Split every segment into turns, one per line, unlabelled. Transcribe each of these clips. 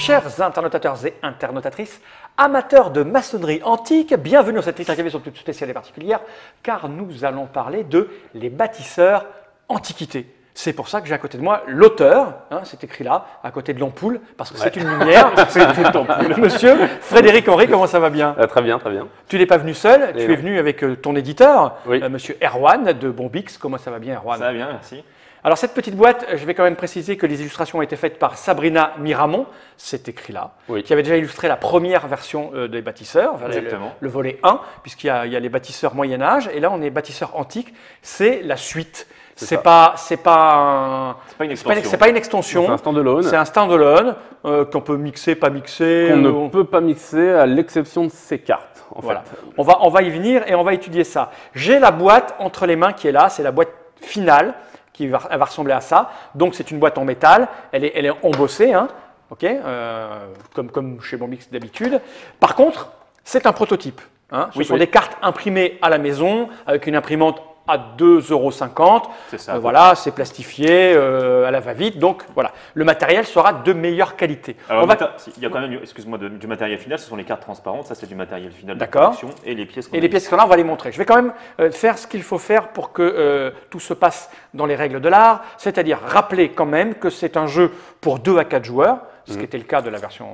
Chers internautateurs et internautatrices, amateurs de maçonnerie antique, bienvenue dans cette interview toute spéciale et particulière, car nous allons parler de les bâtisseurs antiquités. C'est pour ça que j'ai à côté de moi l'auteur, hein, c'est écrit là, à côté de l'ampoule, parce que c'est une lumière. Monsieur Frédéric Henry, comment ça va bien?
Très bien, très bien.
Tu n'es pas venu seul, tu es venu avec ton éditeur,
oui.
Monsieur Erwan de Bombix. Comment ça va bien, Erwan?
Ça va bien, merci.
Alors cette petite boîte, je vais quand même préciser que les illustrations ont été faites par Sabrina Miramont, c'est écrit là,
oui.
qui avait déjà illustré la première version des bâtisseurs, le volet 1, puisqu'il y a les bâtisseurs Moyen-Âge, et là on est bâtisseurs antiques, c'est la suite. C'est pas une extension.
C'est un standalone.
C'est un standalone qu'on peut mixer, pas mixer.
Qu'on ne peut pas mixer à l'exception de ces cartes.
Voilà. On va y venir et on va étudier ça. J'ai la boîte entre les mains qui est là, c'est la boîte finale elle va ressembler à ça. Donc c'est une boîte en métal, elle est embossée, hein, okay, comme chez Bombix d'habitude. Par contre, c'est un prototype. Hein. Ce sont des cartes imprimées à la maison avec une imprimante à 2,50 €.
C'est ça.
Voilà, c'est plastifié, à la va-vite. Donc voilà, le matériel sera de meilleure qualité.
Alors, il y a quand même, excuse-moi, du matériel final, ce sont les cartes transparentes, ça c'est du matériel final de production et les pièces qu'on a.
Et les pièces qu'on a, on va les montrer. Je vais quand même faire ce qu'il faut faire pour que tout se passe dans les règles de l'art, c'est-à-dire rappeler quand même que c'est un jeu pour 2 à 4 joueurs, ce qui était le cas de la version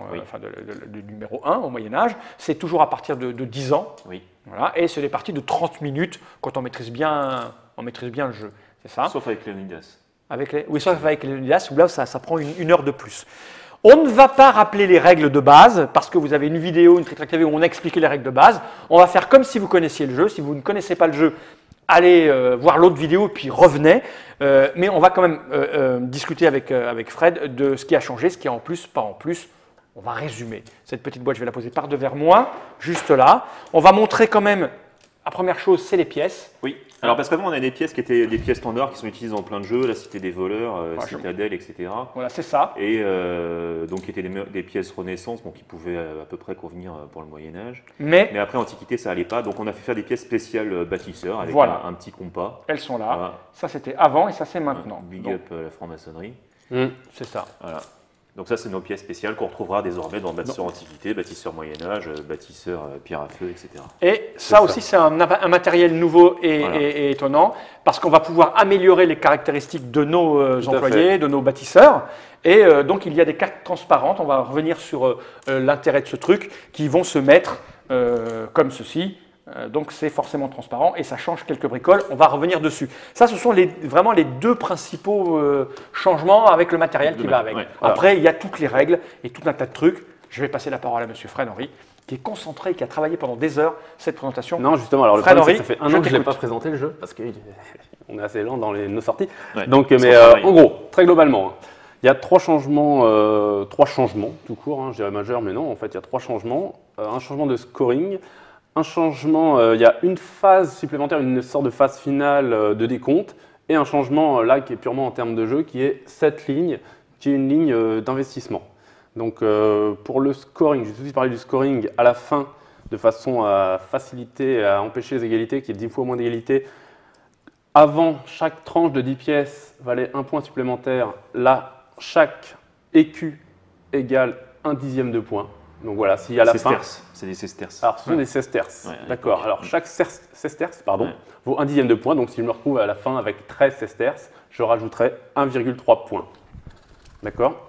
du numéro 1 au Moyen-Âge. C'est toujours à partir de 10 ans.
Oui.
Voilà, et c'est des parties de 30 minutes quand on maîtrise bien le jeu. C'est ça.
Sauf avec Leonidas.
Oui, sauf avec Leonidas, où là, ça prend une heure de plus. On ne va pas rappeler les règles de base, parce que vous avez une vidéo, une Trick TV où on a expliqué les règles de base. On va faire comme si vous connaissiez le jeu. Si vous ne connaissez pas le jeu, allez voir l'autre vidéo, puis revenez. Mais on va quand même discuter avec Fred de ce qui a changé, ce qui est en plus, pas en plus. On va résumer. Cette petite boîte, je vais la poser par devers moi, juste là. On va montrer quand même, la première chose, c'est les pièces.
Oui. Alors parce qu'avant, on a des pièces qui étaient des pièces standards qui sont utilisées dans plein de jeux, la Cité des voleurs, Citadelle, etc.
Voilà, c'est ça.
Et donc qui étaient des pièces Renaissance, qui pouvaient à peu près convenir pour le Moyen-Âge. Mais après, Antiquité, ça n'allait pas. Donc on a fait faire des pièces spéciales bâtisseurs avec un petit compas.
Elles sont là. Voilà. Ça, c'était avant et ça, c'est maintenant.
Big up la franc-maçonnerie.
C'est ça.
Voilà. Donc ça, c'est nos pièces spéciales qu'on retrouvera désormais dans bâtisseurs Antiquité, bâtisseurs Moyen-Âge, bâtisseurs pierre à feu, etc. Et
ça aussi, c'est un matériel nouveau et étonnant, parce qu'on va pouvoir améliorer les caractéristiques de nos employés, de nos bâtisseurs. Et donc, il y a des cartes transparentes, on va revenir sur l'intérêt de ce truc, qui vont se mettre comme ceci. Donc c'est forcément transparent et ça change quelques bricoles, on va revenir dessus. Ça, ce sont vraiment les deux principaux changements avec le matériel qui va avec. Ouais, voilà. Après, il y a toutes les règles et tout un tas de trucs. Je vais passer la parole à Monsieur Fred Henry, qui est concentré et qui a travaillé pendant des heures cette présentation.
Non, justement, alors le problème, c'est que ça fait un an que je n'ai pas présenté le jeu, parce qu'on est assez lent dans nos sorties. Ouais, donc, mais en gros, très globalement, il y a trois changements tout court, je dirais majeurs, mais non, en fait, il y a 3 changements. Un changement de scoring. Un changement, il y a une phase supplémentaire, une sorte de phase finale de décompte, et un changement là qui est purement en termes de jeu, qui est cette ligne, qui est une ligne d'investissement. Donc pour le scoring, je vais tout de suite parler du scoring à la fin, de façon à faciliter, à empêcher les égalités, qu'il y ait 10 fois moins d'égalités. Avant, chaque tranche de 10 pièces valait 1 point supplémentaire. Là, chaque écu égale 1/10 de point. Donc voilà, s'il y a la fin.
C'est des sesterces.
Alors ce sont des sesterces. Ouais, d'accord. Alors chaque sesterce vaut 1/10 de point. Donc si je me retrouve à la fin avec 13 sesterces, je rajouterai 1,3 points. D'accord.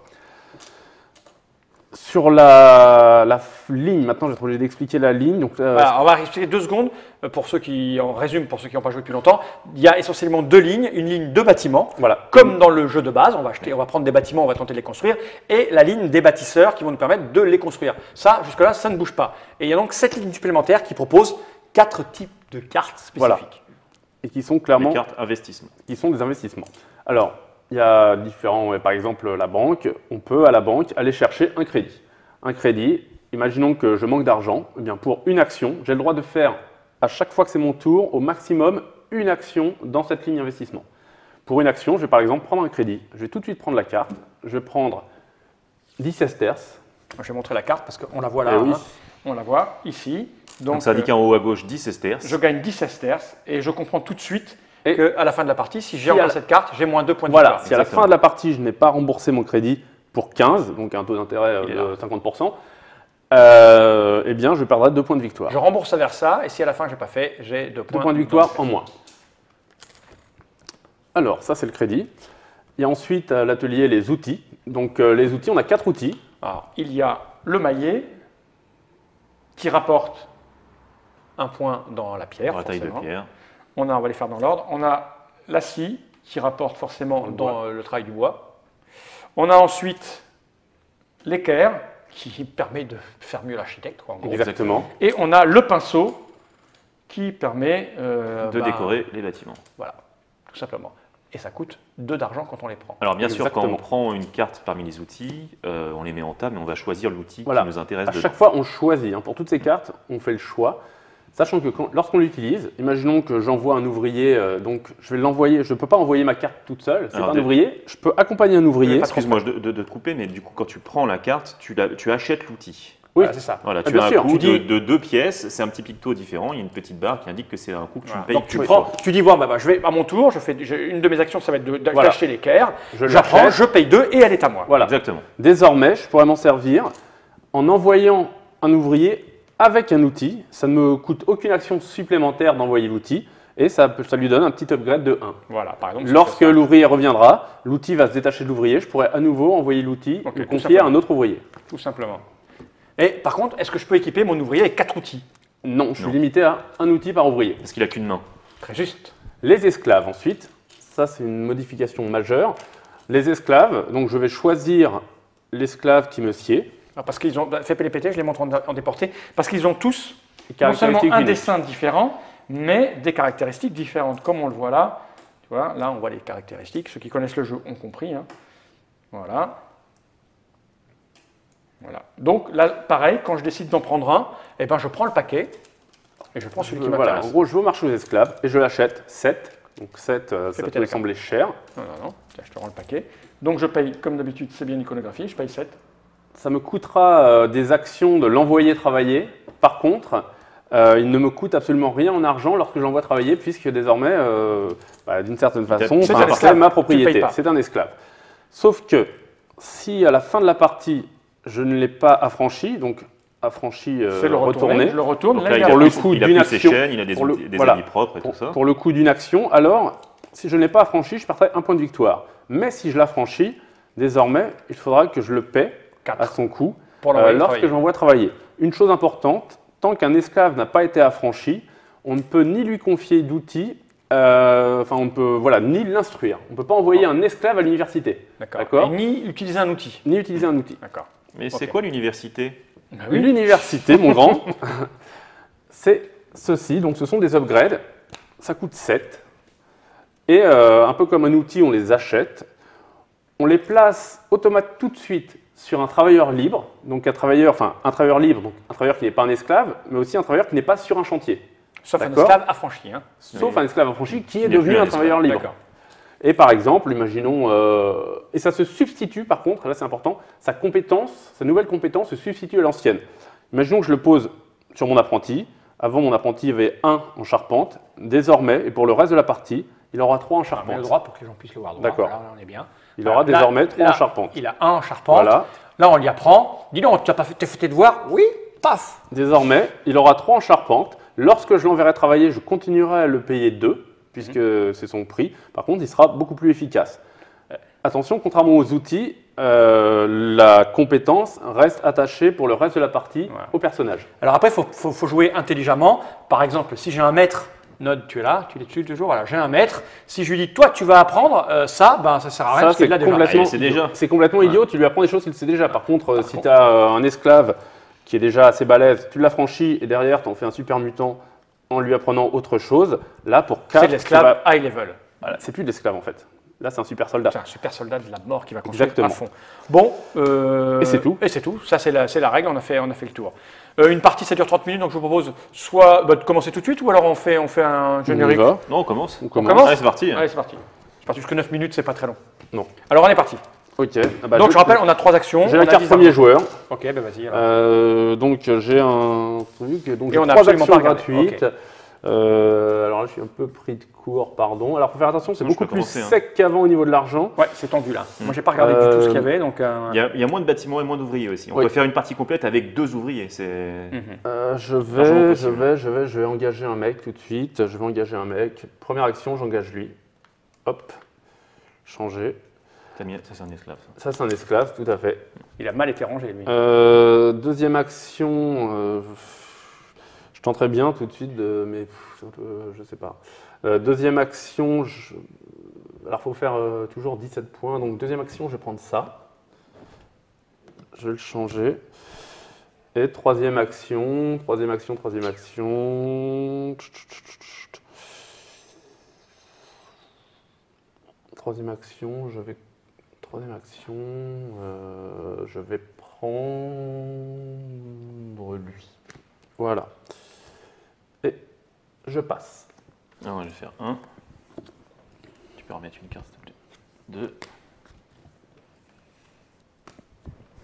Sur la ligne, maintenant je vais être obligé d'expliquer la ligne. Donc,
voilà, on va expliquer 2 secondes pour ceux qui en résument, pour ceux qui n'ont pas joué depuis longtemps. Il y a essentiellement 2 lignes, une ligne de bâtiments, comme dans le jeu de base. On va prendre des bâtiments, on va tenter de les construire, et la ligne des bâtisseurs qui vont nous permettre de les construire. Ça, jusque-là, ça ne bouge pas. Et il y a donc cette ligne supplémentaire qui propose 4 types de cartes spécifiques. Voilà.
Et qui sont clairement
des cartes investissement.
Qui sont des investissements. Alors, il y a différents, par exemple la banque, on peut à la banque aller chercher un crédit. Un crédit, imaginons que je manque d'argent, eh bien pour une action, j'ai le droit de faire à chaque fois que c'est mon tour, au maximum, une action dans cette ligne d'investissement. Pour une action, je vais par exemple prendre un crédit. Je vais tout de suite prendre la carte, je vais prendre 10 sesterces.
Je vais montrer la carte parce qu'on la voit là, on la voit ici.
Donc ça indique en haut à gauche 10 sesterces.
Je gagne 10 sesterces et je comprends tout de suite qu'à la fin de la partie, si j'ai encore cette carte, j'ai moins 2 points de victoire.
Voilà, si à la fin de la partie, je n'ai pas remboursé mon crédit, pour 15, donc un taux d'intérêt de 50%, eh bien, je perdrai 2 points de victoire.
Je rembourse vers ça, et si à la fin, je n'ai pas fait, j'ai 2 points.
2 points de victoire en moins. Alors, ça, c'est le crédit. Il y a ensuite à l'atelier les outils. Donc, les outils, on a 4 outils.
Alors, il y a le maillet qui rapporte 1 point dans la pierre.
Dans la taille de pierre.
On va les faire dans l'ordre. On a la scie qui rapporte forcément dans le travail du bois. On a ensuite l'équerre qui permet de faire mieux l'architecte.
Exactement.
Et on a le pinceau qui permet
de décorer les bâtiments.
Voilà, tout simplement. Et ça coûte 2 d'argent quand on les prend.
Alors bien sûr, quand on prend une carte parmi les outils, on les met en table, mais on va choisir l'outil qui nous intéresse.
À chaque fois, on choisit. Pour toutes ces cartes, on fait le choix. Sachant que lorsqu'on l'utilise, imaginons que j'envoie un ouvrier, donc je vais l'envoyer, je ne peux pas envoyer ma carte toute seule, c'est pas un ouvrier, je peux accompagner un ouvrier.
Excuse-moi de te couper, mais du coup, quand tu prends la carte, tu achètes l'outil.
Oui, c'est ça.
Voilà, tu as un coût de 2 pièces, c'est un petit picto différent, il y a une petite barre qui indique que c'est un coût que tu payes.
Donc tu dis, bon, je vais à mon tour, une de mes actions, ça va être d'acheter l'équerre, j'apprends, je paye 2 et elle est à moi.
Voilà,
exactement.
Désormais, je pourrais m'en servir en envoyant un ouvrier avec un outil. Ça ne me coûte aucune action supplémentaire d'envoyer l'outil et ça lui donne un petit upgrade de 1.
Voilà, par exemple.
Lorsque l'ouvrier reviendra, l'outil va se détacher de l'ouvrier, je pourrais à nouveau envoyer l'outil et confier à un autre ouvrier.
Tout simplement. Et par contre, est-ce que je peux équiper mon ouvrier avec 4 outils?
Non, je suis limité à un outil par ouvrier.
Parce qu'il n'a qu'une main.
Très juste.
Les esclaves ensuite, ça c'est une modification majeure. Les esclaves, donc je vais choisir l'esclave qui me sied.
Parce qu'ils ont fait pélépeté, je les montre en déporté, parce qu'ils ont tous non seulement un dessin différent, mais des caractéristiques différentes. Comme on le voit là, tu vois, là on voit les caractéristiques. Ceux qui connaissent le jeu ont compris. Hein. Voilà. Voilà. Donc là, pareil, quand je décide d'en prendre un, eh ben, je prends le paquet et je prends celui qui m'intéresse.
Voilà, en gros, je vais au marché aux esclaves et je l'achète 7. Donc 7, ça peut sembler cher.
Non. Tiens, je te rends le paquet. Donc je paye, comme d'habitude, c'est bien iconographié, je paye 7.
Ça me coûtera des actions de l'envoyer travailler. Par contre, il ne me coûte absolument rien en argent lorsque je l'envoie travailler, puisque désormais, d'une certaine façon, c'est ma propriété. C'est un esclave. Sauf que si à la fin de la partie, je ne l'ai pas affranchi, donc affranchi retourné,
je le retourne,
donc là, pour le coût d'une action,
il a des habits propres et tout ça.
Pour le coût d'une action, alors si je ne l'ai pas affranchi, je perdrai 1 point de victoire. Mais si je l'affranchis, désormais, il faudra que je le paie 4 à son coût lorsque j'envoie travailler. Une chose importante, tant qu'un esclave n'a pas été affranchi, on ne peut ni lui confier d'outils, on ne peut ni l'instruire. On ne peut pas envoyer un esclave à l'université.
D'accord. Ni utiliser un outil.
Ni utiliser un outil.
D'accord. Mais c'est quoi l'université?
L'université, mon grand, c'est ceci. Donc ce sont des upgrades. Ça coûte 7. Et un peu comme un outil, on les achète. On les place automatiquement tout de suite sur un travailleur libre. Donc un travailleur libre, donc un travailleur qui n'est pas un esclave, mais aussi un travailleur qui n'est pas sur un chantier.
Sauf un esclave affranchi. Hein.
Sauf un esclave affranchi qui est devenu un travailleur libre. Et par exemple, imaginons, et ça se substitue par contre, là c'est important, sa nouvelle compétence se substitue à l'ancienne. Imaginons que je le pose sur mon apprenti. Avant, mon apprenti avait 1 en charpente. Désormais, et pour le reste de la partie, il aura 3 en charpente.
Le droit pour que les gens puissent le voir droit.
D'accord.
Là, on est bien.
Il aura désormais 3 en charpente.
Il a 1 en charpente.
Voilà.
Là, on lui apprend. Dis donc, tu n'as pas fait tes devoirs? Oui, paf.
Désormais, il aura 3 en charpente. Lorsque je l'enverrai travailler, je continuerai à le payer 2, puisque c'est son prix. Par contre, il sera beaucoup plus efficace. Attention, contrairement aux outils, la compétence reste attachée pour le reste de la partie au personnage.
Alors après, il faut jouer intelligemment. Par exemple, si j'ai un maître, Nod, tu es là, tu l'es dessus toujours, voilà, j'ai un maître. Si je lui dis, toi, tu vas apprendre ça, ça sert à rien.
C'est complètement idiot, tu lui apprends des choses qu'il sait déjà. Par contre, si tu as un esclave qui est déjà assez balèze, tu l'affranchis et derrière, tu en fais un super mutant en lui apprenant autre chose. Là, pour 4,
c'est de l'esclave high level.
Voilà, c'est plus de l'esclave en fait. Là, c'est un super soldat.
C'est un super soldat de la mort qui va construire à fond. Bon,
et c'est tout.
Et c'est tout. Ça, c'est la règle. On a fait le tour. Une partie, ça dure 30 minutes. Donc, je vous propose soit de commencer tout de suite ou alors on fait un générique.
Non, on commence.
On commence.
Allez, c'est parti.
Allez, c'est parti. C'est parti. Parce que 9 minutes, c'est pas très long.
Non.
Alors, on est parti.
Ok.
Donc, je rappelle, on a 3 actions.
J'ai la carte premier joueur.
Ok, vas-y.
Donc, j'ai un truc. Donc,
j'ai
3 actions gratuites. Alors là, je suis un peu pris de court, pardon. Alors, il faut faire attention, c'est beaucoup plus sec qu'avant au niveau de l'argent.
Ouais, c'est tendu là. Moi, j'ai pas regardé du tout ce qu'il y avait. Donc,
il y a moins de bâtiments et moins d'ouvriers aussi. On peut faire une partie complète avec 2 ouvriers.
Je vais engager un mec tout de suite. Je vais engager un mec. Première action, j'engage lui. Hop, changer.
Ça, c'est un esclave.
Ça, c'est un esclave, tout à fait.
Il a mal été rangé, lui.
Deuxième action, je tenterai bien tout de suite, mais c'est un peu, je sais pas. Deuxième action, alors il faut faire toujours 17 points. Donc deuxième action, je vais prendre ça. Je vais le changer. Et troisième action. Troisième action, je vais prendre lui. Voilà. Et je passe.
Ah ouais, je vais faire 1. Tu peux remettre une carte, s'il te plaît. 2.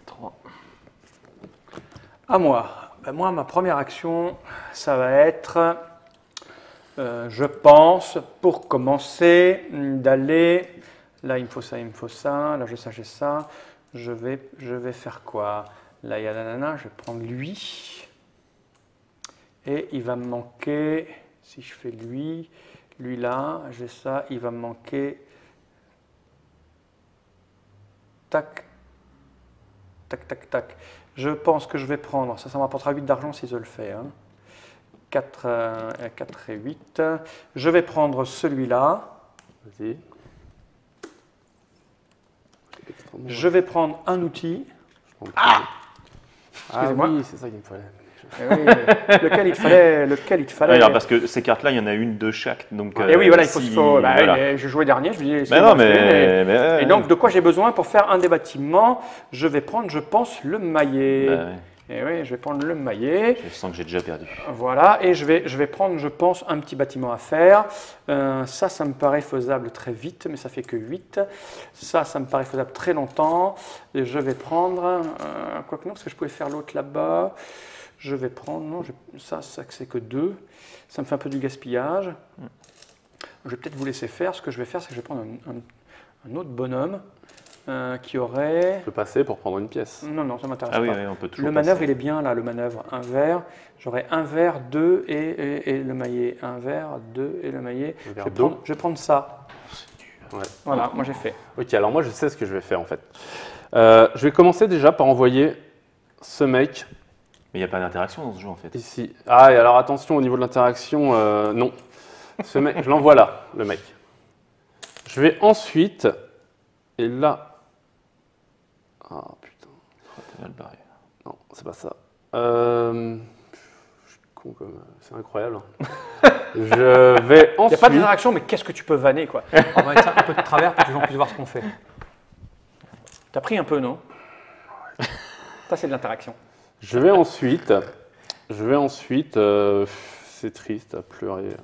3.
À moi. Ben moi, ma première action, ça va être, je pense, pour commencer, d'aller... Là, il me faut ça, là, j'ai ça. Je vais faire quoi? Là, il y a la nana, je vais prendre lui. Et il va me manquer, si je fais lui là, j'ai ça, il va me manquer... Tac. Je pense que je vais prendre, ça me rapportera 8 d'argent si je le fais. 4 et 8. Je vais prendre celui-là.
Vas-y.
Je vais prendre un outil.
Ah oui, c'est ça qu'il me fallait.
Oui, lequel il te fallait.
Alors, parce que ces cartes-là, il y en a une de chaque. Donc,
et oui, voilà, il faut. Voilà. Je jouais dernier, je me dis. Et donc, de quoi j'ai besoin pour faire un des bâtiments? Je vais prendre, je pense, le maillet. Et oui, je vais prendre le maillet.
Je sens que j'ai déjà perdu.
Voilà, et je vais prendre, je pense, un petit bâtiment à faire. Ça me paraît faisable très vite, mais ça fait que 8. Ça me paraît faisable très longtemps. Et je vais prendre, quoique non, parce que je pouvais faire l'autre là-bas. Je vais prendre, non, ça c'est que 2. Ça me fait un peu du gaspillage. Je vais peut-être vous laisser faire. Ce que je vais faire, c'est que je vais prendre un autre bonhomme qui aurait...
Je peux passer pour prendre une pièce.
Non, ça ne m'intéresse pas.
Oui, on peut toujours
le manœuvre, il est bien là, le manœuvre. Un vert. J'aurai un vert, 2 et le maillet. Un vert, 2 et le maillet. Je vais prendre ça.
Ouais.
Voilà, moi j'ai fait.
Ok, alors moi je sais ce que je vais faire en fait. Je vais commencer déjà par envoyer ce mec.
Mais il n'y a pas d'interaction dans ce jeu en fait.
Ici. Ah, et alors attention au niveau de l'interaction, non. Ce mec, je l'envoie là, le mec. Je vais ensuite, et là... Ah putain.
T'es mal barré.
Non, c'est pas ça. Je suis con comme... C'est incroyable. Je vais ensuite...
Il n'y a pas d'interaction, mais qu'est-ce que tu peux vanner quoi? On va mettre ça un peu de travers pour que les gens puissent voir ce qu'on fait. T'as pris un peu, non? Ça, c'est de l'interaction.
Je vais ensuite, c'est triste à pleurer.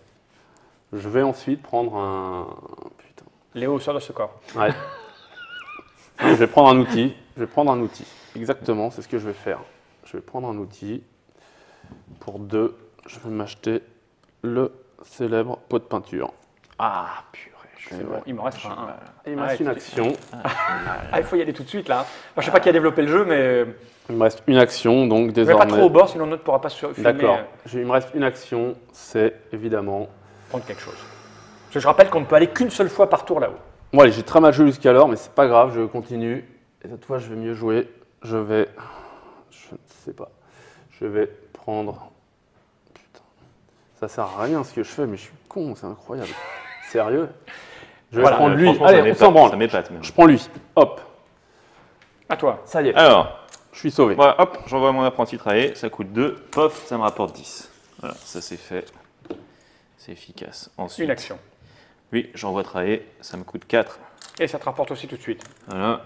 Je vais ensuite prendre un... Putain.
Léo, sort de ce corps.
Ouais. Je vais prendre un outil. Exactement, c'est ce que je vais faire. Je vais prendre un outil. Pour 2, je vais m'acheter le célèbre pot de peinture.
Ah, purée. Bon, il me reste un.
Il me reste une action.
Il faut y aller tout de suite là. Enfin, je ne sais pas qui a développé le jeu, mais...
Il me reste une action, donc désormais...
Ne vais pas trop au bord, sinon l'autre ne pourra pas se filmer.
D'accord. Il me reste une action, c'est évidemment...
Prendre quelque chose. Parce que je rappelle qu'on ne peut aller qu'une seule fois par tour là-haut.
Bon, allez, j'ai très mal joué jusqu'alors, mais c'est pas grave, je continue. Et cette fois, je vais mieux jouer. Je ne sais pas. Je vais prendre... Putain. Ça sert à rien ce que je fais, mais je suis con, c'est incroyable. Sérieux? Je vais prendre lui. Allez, on s'en branle.
Ça m'épate même.
Je prends lui. Hop.
À toi.
Ça y est.
Alors,
je suis sauvé.
Voilà, hop, j'envoie mon apprenti travailler, ça coûte 2, pof, ça me rapporte 10. Voilà, ça c'est fait. C'est efficace. Ensuite,
une action.
Oui, j'envoie travailler, ça me coûte 4.
Et ça te rapporte aussi tout de suite.
Voilà.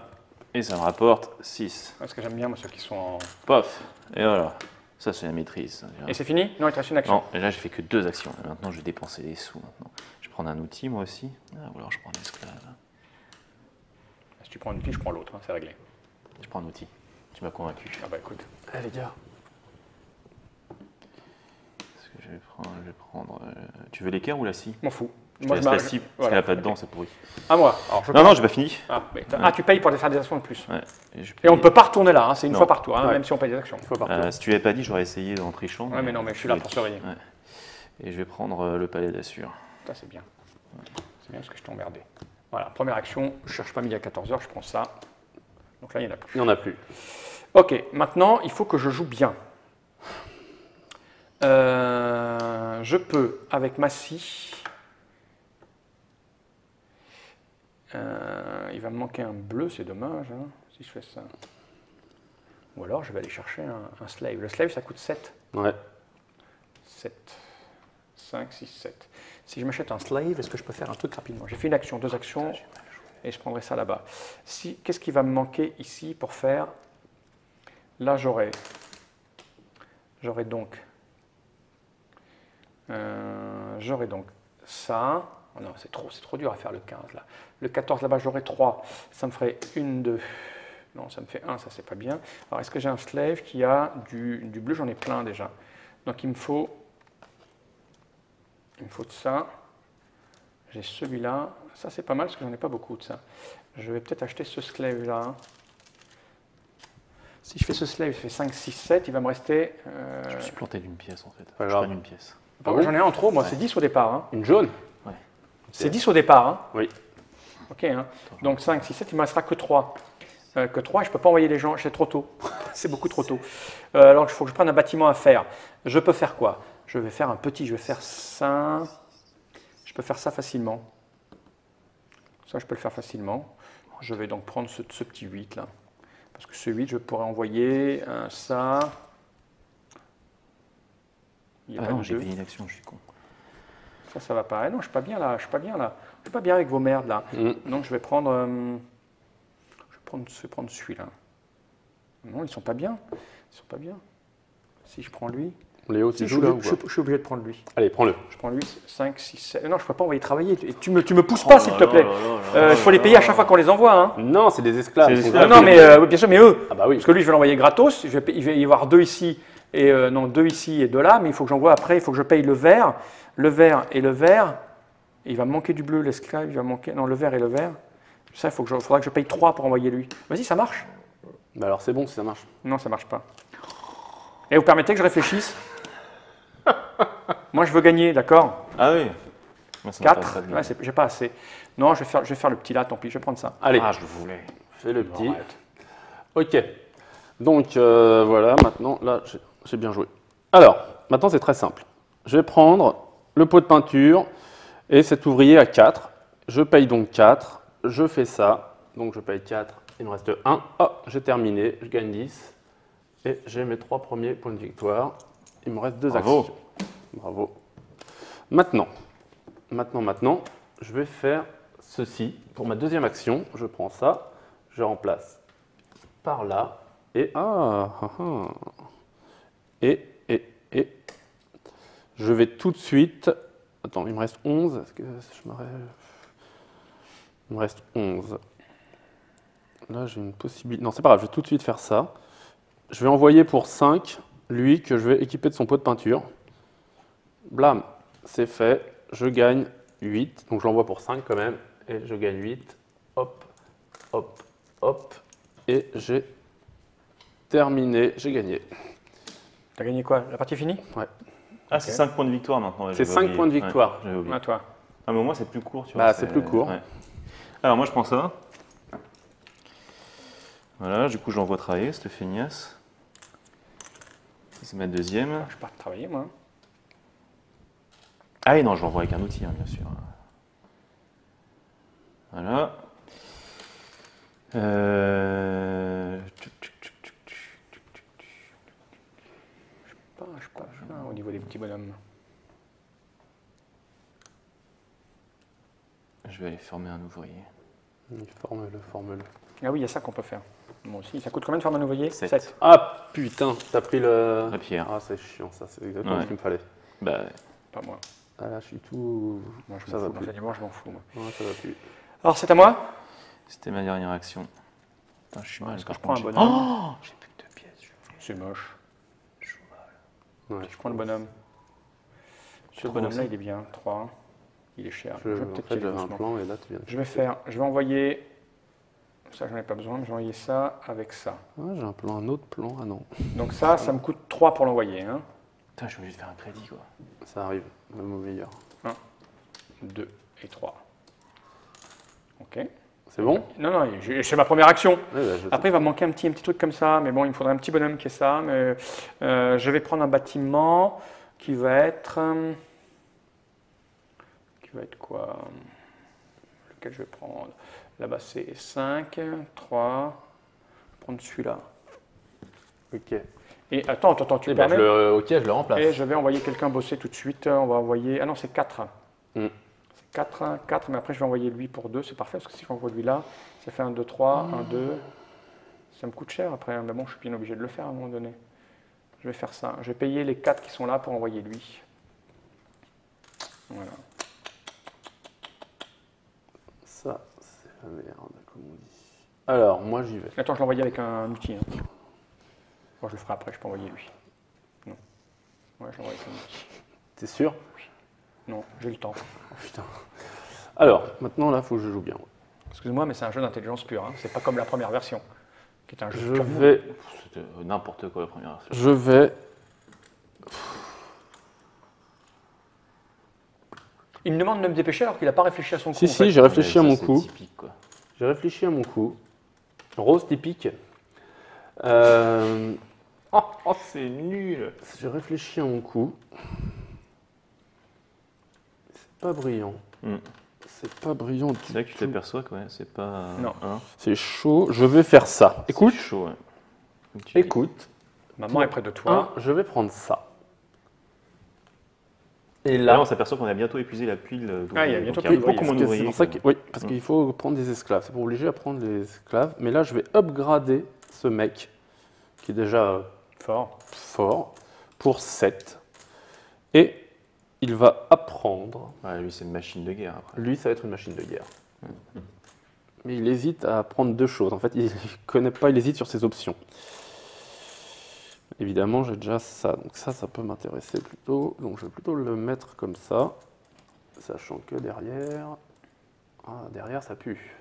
Et ça me rapporte 6.
Parce que j'aime bien moi ceux qui sont en...
Pof. Et voilà. Ça c'est la maîtrise.
Et c'est fini? Non, il te reste une action.
Non, et là j'ai fait que 2 actions. Maintenant je vais dépenser des sous. Maintenant. Je vais prendre un outil moi aussi. Ou alors je prends un esclave.
Si tu prends un outil, je prends l'autre, c'est réglé.
Je prends un outil. Tu m'as convaincu.
Ah bah écoute.
Allez les gars.
Ce que je je vais prendre. Tu veux l'équerre ou la scie?
M'en fous.
Moi, je la scie, parce qu'elle n'a pas dedans, c'est pourri.
À moi.
Non, j'ai pas fini.
Tu payes pour faire des actions de plus.
Ouais.
Et on ne peut pas retourner là, hein, c'est une fois par tour, hein, même si on paye des actions.
Si tu l'avais pas dit, j'aurais essayé en trichant.
Ouais, mais non, mais je suis là pour surveiller.
Et je vais prendre le palais d'Assur.
Ça, c'est bien. C'est bien parce que je t'ai emmerdé. Voilà, première action, je cherche pas midi à 14h, je prends ça. Donc là, il n'y en a plus.
Il n'y en a plus.
Ok, maintenant, il faut que je joue bien. Je peux, avec ma scie, il va me manquer un bleu, c'est dommage, hein, si je fais ça. Ou alors, je vais aller chercher un slave. Le slave, ça coûte 7.
Ouais.
7, 5, 6, 7. Si je m'achète un slave, est-ce que je peux faire un truc rapidement? J'ai fait une action, 2 actions, et je prendrai ça là-bas. Qu'est-ce qui va me manquer ici pour faire? Là, j'aurai donc ça. Oh non, c'est trop dur à faire le 15 là. Le 14 là-bas, j'aurai 3. Ça me ferait 1, 2. Non, ça me fait 1, ça c'est pas bien. Alors, est-ce que j'ai un slave qui a du bleu? J'en ai plein déjà. Donc, il me faut de ça. J'ai celui-là. Ça, c'est pas mal parce que j'en ai pas beaucoup de ça. Je vais peut-être acheter ce slave-là. Si je fais ce slave, ça fait 5, 6, 7. Il va me rester...
Je me suis planté d'une pièce en fait.
Pas grave.
D'une pièce.
J'en ai un en trop, moi. Ouais. C'est 10 au départ. Hein.
Une jaune?
Ouais.
C'est 10 au départ. Hein.
Oui.
Ok. Hein. Donc 5, 6, 7, il ne me restera que 3. Que 3, et je ne peux pas envoyer les gens. C'est trop tôt. C'est beaucoup trop tôt. Alors, il faut que je prenne un bâtiment à faire. Je peux faire quoi? Je vais faire un petit. Je vais faire ça. Je peux faire ça facilement. Ça, je peux le faire facilement. Je vais donc prendre ce petit 8 là. Parce que ce 8, je pourrais envoyer ça.
Non, j'ai payé une action, je suis con.
Ça va pas. Non, je suis pas bien là. Je suis pas bien avec vos merdes là. Donc je vais prendre. Je vais prendre celui-là. Non, ils sont pas bien. Ils sont pas bien. Si je prends lui.
Léo, tu joues là ou
je suis obligé de prendre lui.
Allez, prends-le.
Je prends lui, 5, 6, 7. Non, je ne peux pas envoyer travailler. Et tu me pousses pas, s'il te plaît. Il faut les payer à chaque fois qu'on les envoie. Hein.
Non, c'est des esclaves.
Non, mais bien sûr, mais eux.
Ah bah oui.
Parce que lui, je vais l'envoyer gratos. Il va y avoir 2 ici, et non, 2 ici et 2 là. Mais il faut que j'envoie après. Il faut que je paye le vert et le vert. Et il va me manquer du bleu, l'esclave. Il va manquer. Non, le vert et le vert. Ça, il faudra que je paye 3 pour envoyer lui. Vas-y, ça marche.
Bah alors c'est bon si ça marche.
Non, ça marche pas. Et vous permettez que je réfléchisse? Moi, je veux gagner, d'accord?
Ah oui.
4, ouais, j'ai pas assez. Non, je vais faire le petit là, tant pis, je vais prendre ça.
Allez.
Ah, je le voulais.
Fais le petit. Ok. Donc, voilà, maintenant, là, j'ai bien joué. Alors, maintenant, c'est très simple. Je vais prendre le pot de peinture et cet ouvrier à 4. Je paye donc 4. Je fais ça. Donc, je paye 4. Il me reste 1. Oh, j'ai terminé. Je gagne 10. Et j'ai mes 3 premiers points de victoire. Il me reste 2 actions. Bravo. Maintenant, je vais faire ceci. Pour ma deuxième action, je prends ça, je remplace par là, et je vais tout de suite... Attends, il me reste 11. Est-ce que il me reste 11. Là, j'ai une possibilité... Non, c'est pas grave, je vais tout de suite faire ça. Je vais envoyer pour 5, lui, que je vais équiper de son pot de peinture. Blam, c'est fait. Je gagne 8. Donc, je l'envoie pour 5 quand même. Et je gagne 8. Hop, hop, hop. Et j'ai terminé. J'ai gagné.
T'as gagné quoi? La partie est finie?
Ouais.
Ah, okay. C'est 5 points de victoire maintenant.
C'est 5 points de victoire.
Ouais,
à toi.
Ah, mais au moins, c'est plus court. Tu
vois, c'est plus court.
Ouais. Alors, moi, je prends ça. Voilà, du coup, je l'envoie travailler, cette feignasse. C'est ma deuxième.
Je pars travailler, moi.
Ah oui, non, je l'envoie avec un outil, hein, bien sûr. Voilà. Je
pars au niveau des petits bonhommes.
Je vais aller former un ouvrier.
Forme-le.
Ah oui, il y a ça qu'on peut faire. Moi aussi. Ça coûte combien de former un ouvrier?
7. Ah putain, t'as pris la
pierre.
Ah, c'est chiant, ça, c'est exactement ce qu'il me fallait.
Bah,
pas moi.
Ah là, je suis tout.
Moi, je m'en fous. L'enseignement, je m'en fous. Moi.
Ouais, ça va plus.
Alors, c'est à moi?
C'était ma dernière action. Putain, je suis mal.
Est-ce que je prends un bonhomme?
Oh, j'ai plus que 2 pièces.
C'est moche.
Je joue mal.
Ouais, je prends le bonhomme. Ce bonhomme-là, il est bien. 3. Il est cher.
Je vais un plan et là, tu viens.
Je vais envoyer. Ça, j'en ai pas besoin. Je vais envoyer ça avec ça.
Ah, j'ai un autre plan. Ah non.
Donc ça me coûte 3 pour l'envoyer. Hein.
Putain, je suis obligé de faire un crédit, quoi.
Ça arrive, même au meilleur.
1, 2 et 3. Ok.
C'est bon?
Non, c'est ma première action.
Ouais,
Après, il va me manquer un petit truc comme ça. Mais bon, il me faudrait un petit bonhomme qui est ça. Mais, je vais prendre un bâtiment qui va être... quoi? Lequel je vais prendre? Là-bas, c'est 5, 3. Je vais prendre celui-là.
Ok.
Et attends, tu permets?
Ok, je le remplace.
Et je vais envoyer quelqu'un bosser tout de suite. On va envoyer... Ah non, c'est 4. C'est 4, mais après je vais envoyer lui pour 2, c'est parfait, parce que si j'envoie lui là, ça fait 1, 2, 3, 1, 2. Ça me coûte cher après, mais bon, je suis bien obligé de le faire à un moment donné. Je vais faire ça. Je vais payer les 4 qui sont là pour envoyer lui. Voilà.
Ça, c'est la merde, comme on dit. Alors, moi j'y vais.
Attends, je l'envoie avec un outil. Hein. Bon, je le ferai après, je peux envoyer lui. Non. Ouais, je l'envoie avec un outil.
T'es sûr?
Oui. Non, j'ai le temps.
Oh, putain. Alors, maintenant là, il faut que je joue bien.
Excuse-moi, mais c'est un jeu d'intelligence pure. Hein. C'est pas comme la première version, qui est un jeu
je vais...
C'était n'importe quoi la première version.
Je vais...
Il me demande de me dépêcher alors qu'il n'a pas réfléchi à son coup.
Si, j'ai réfléchi à mon coup.
Typique, quoi.
J'ai réfléchi à mon coup. Rose typique.
Oh, c'est nul.
J'ai réfléchi à mon coup. C'est pas brillant. C'est pas brillant du tout.
C'est là que tu t'aperçois que c'est pas...
Non.
C'est chaud. Je vais faire ça. Écoute.
C'est chaud, ouais.
Écoute.
Maman est près de toi.
Je vais prendre ça.
Et là, on s'aperçoit qu'on a bientôt épuisé la pile.
Il y a bientôt
beaucoup moins d'ouvriers. Oui, parce qu'il faut prendre des esclaves. C'est pour obliger à prendre les esclaves. Mais là, je vais upgrader ce mec, qui est déjà fort pour 7. Et il va apprendre.
Ouais, lui, c'est une machine de guerre. Après.
Lui, ça va être une machine de guerre. Mais il hésite à prendre 2 choses. En fait, il connaît pas, il hésite sur ses options. Évidemment, j'ai déjà ça. Donc ça peut m'intéresser plutôt. Donc je vais plutôt le mettre comme ça. Sachant que derrière... Ah, derrière, ça pue.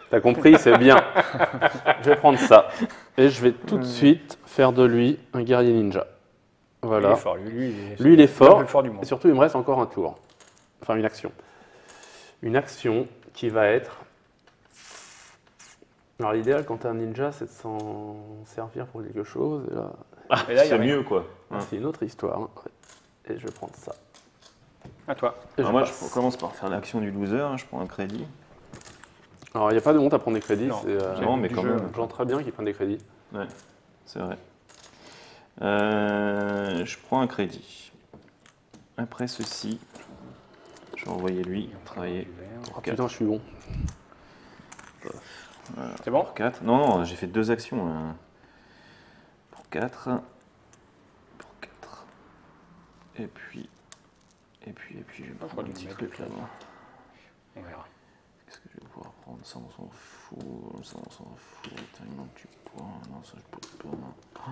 T'as compris, c'est bien. Je vais prendre ça. Et je vais tout de suite faire de lui un guerrier ninja. Voilà.
Il est fort. Lui,
il est fort.
Le plus fort du monde.
Et surtout, il me reste encore un tour. Enfin, une action. Une action qui va être... Alors l'idéal quand tu es un ninja, c'est de s'en servir pour quelque chose. Et là,
c'est mieux, quoi.
C'est une autre histoire. Hein. Et je vais prendre ça.
À toi.
Moi, je commence par faire l'action du loser. Je prends un crédit.
Alors, il n'y a pas de honte à prendre des crédits.
Non, mais quand même.
J'entends très bien qu'ils prennent des crédits.
Ouais, c'est vrai. Je prends un crédit. Après ceci, je vais envoyer lui travailler.
Oh putain, je suis bon.
Voilà.
C'est bon?
Pour 4. Non, j'ai fait 2 actions. Pour 4. Pour 4. Et puis, je vais prendre un petit truc là-bas.
On verra.
Qu'est-ce que je vais pouvoir prendre? Ça, on s'en fout. Ça, on s'en fout. Putain, il manque du poids. Non, ça, je peux pas. Oh,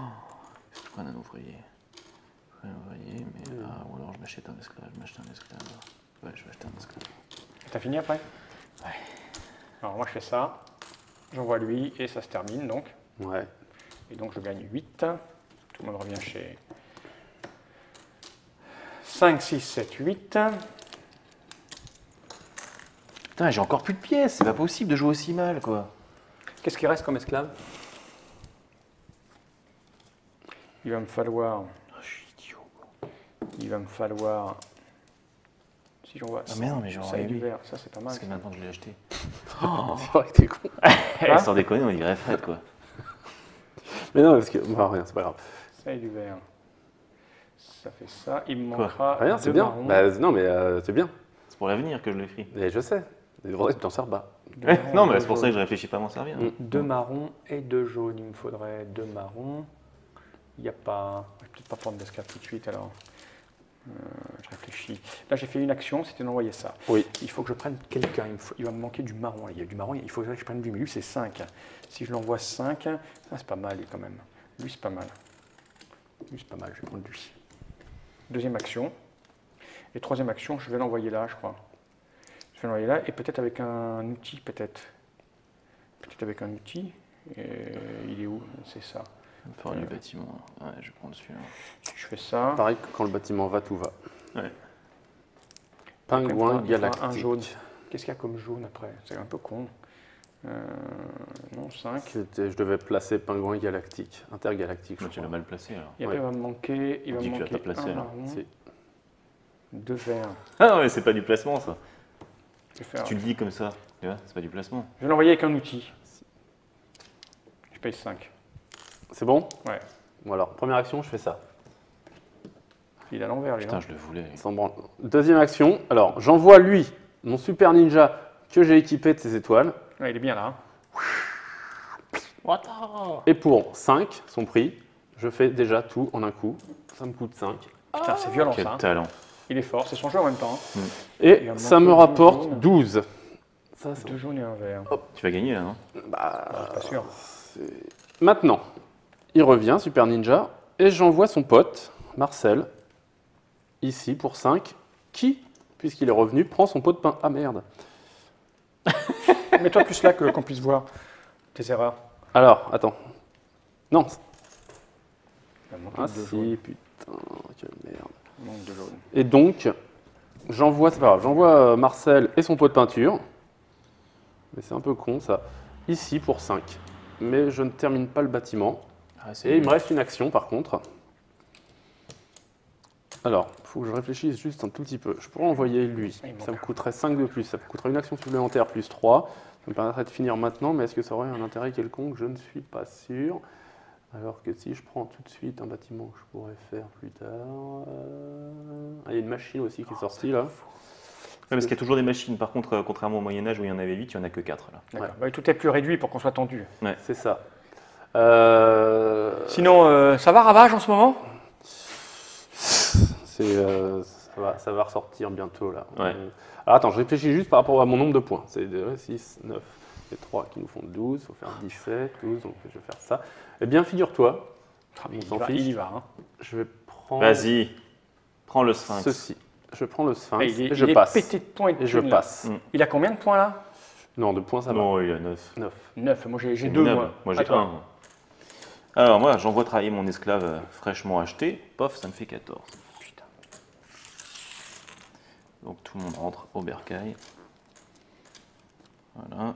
est-ce que je prends un ouvrier? Je prends un ouvrier, mais... ou alors je m'achète un esclave. Ouais, je vais acheter un esclave.
T'as fini après?
Ouais.
Alors moi, je fais ça. J'envoie lui et ça se termine donc.
Ouais.
Et donc je gagne 8. Tout le monde revient chez 5, 6, 7, 8.
Putain, j'ai encore plus de pièces. C'est pas possible de jouer aussi mal, quoi.
Qu'est-ce qui reste comme esclave? Il va me falloir...
je suis idiot.
Il va me falloir... Si j'envoie
mais non, mais j'aurais
du vert, ça c'est pas mal.
Parce que maintenant je l'ai acheté.
C'est vrai que t'es con.
Sans déconner, on dirait Fred, quoi.
Mais non, parce que... Bah, rien, c'est pas grave.
Ça et du vert. Ça fait ça. Il me manquera...
Rien, c'est bien. Bah, non, mais c'est bien.
C'est pour l'avenir que je l'écris.
Et je sais. C'est pour ça que tu t'en sers pas.
Non, mais c'est pour ça que je réfléchis pas à m'en servir.
2 marrons et 2 jaunes. Il me faudrait 2 marrons. Il n'y a pas... Je vais peut-être pas prendre d'esclave tout de suite, alors... je réfléchis. Là, j'ai fait une action, c'était d'envoyer ça.
Oui.
Il faut que je prenne quelqu'un. Il va me manquer du marron. Il y a du marron, il faut que je prenne du milieu, c'est 5. Si je l'envoie 5, ça c'est pas mal quand même. Lui, c'est pas mal. Lui, c'est pas mal, je vais prendre lui. Deuxième action. Et troisième action, je vais l'envoyer là, je crois. Je vais l'envoyer là, et peut-être avec un outil, peut-être. Peut-être avec un outil. Et il est où? C'est ça.
Faire du bâtiment. Ouais, je vais prendre celui-là.
Je fais ça.
Pareil que quand le bâtiment va, tout va.
Ouais.
Pingouin
Il fera
galactique.
un jaune. Qu'est-ce qu'il y a comme jaune après? C'est un peu con. Non, 5.
Je devais placer pingouin galactique, intergalactique.
Moi, tu l'as mal placé alors.
Et après, il va me manquer,
On dit que tu l'as pas placé,
un
alors.
marron,
Si.
2 verts.
Ah ouais, c'est pas du placement ça.
Je vais faire-
Tu le dis comme ça, tu vois, c'est pas du placement.
je vais l'envoyer avec un outil. Je paye 5.
C'est bon?
Ouais.
Bon alors, première action, je fais ça.
Il est à l'envers, lui.
Putain,
non
je le voulais.
Sans branle. Deuxième action, alors j'envoie lui, mon super ninja que j'ai équipé de ses étoiles.
Ouais, il est bien là.
Et pour 5, son prix, je fais déjà tout en un coup. Ça me coûte 5.
Putain, c'est violent
Quel
ça. Hein.
talent.
Il est fort, c'est son jeu en même temps. Hein.
Et
Il va me
ça me
manquer
rapporte
deux
12. Ça, c'est
2 jaunes et un vert.
Tu vas gagner là, non?
Pas sûr.
Maintenant, il revient, Super Ninja, et j'envoie son pote, Marcel, ici pour 5, qui, puisqu'il est revenu, prend son pot de pain. Ah merde.
Mets-toi plus là qu'on puisse voir tes erreurs.
Alors, attends. Non.
Il va me manquer
Ah
2
si,
jaunes.
putain, quelle merde.
Il manque 2 jaunes.
Et donc, j'envoie, c'est pas grave, j'envoie Marcel et son pot de peinture. Mais c'est un peu con ça. Ici pour 5. Mais je ne termine pas le bâtiment.
Ah, c'est
Et il me reste une action par contre. Alors, il faut que je réfléchisse juste un tout petit peu. Je pourrais envoyer lui.
Il manque
Ça me
un.
coûterait 5 de plus. Ça me coûterait une action supplémentaire plus 3. Ça me permettrait de finir maintenant, mais est-ce que ça aurait un intérêt quelconque? Je ne suis pas sûr. Alors que si je prends tout de suite un bâtiment que je pourrais faire plus tard... Ah, il y a une machine aussi qui est sortie là.
Ouais, parce qu'il y a toujours des machines. Par contre, contrairement au Moyen-Âge où il y en avait 8, il n'y en a que 4 là.
D'accord. Ouais, tout est plus réduit pour qu'on soit tendu.
C'est ça.
Sinon, ça va Ravage en ce moment?
Ça va ressortir bientôt là.
Ouais.
Alors attends, je réfléchis juste par rapport à mon nombre de points. C'est 6, 9 et 3 qui nous font 12. Il faut faire 17, 12, donc je vais faire ça. Eh bien, figure-toi, on s'en fiche.
Il y va. Hein.
Je vais prendre
Vas-y, prends le sphinx.
ceci. Je prends le sphinx
il est,
et je
il est
passe.
pété de points et de
Et je
thunes, là.
passe.
Il a combien de points là?
Non, de points ça va.
Non, il a 9.
9.
9. Moi j'ai
C'est
2
minable.
moi.
J'ai
À toi.
1. Alors moi, j'envoie travailler mon esclave fraîchement acheté. Pof, ça me fait 14.
Putain.
Donc tout le monde rentre au bercail. Voilà.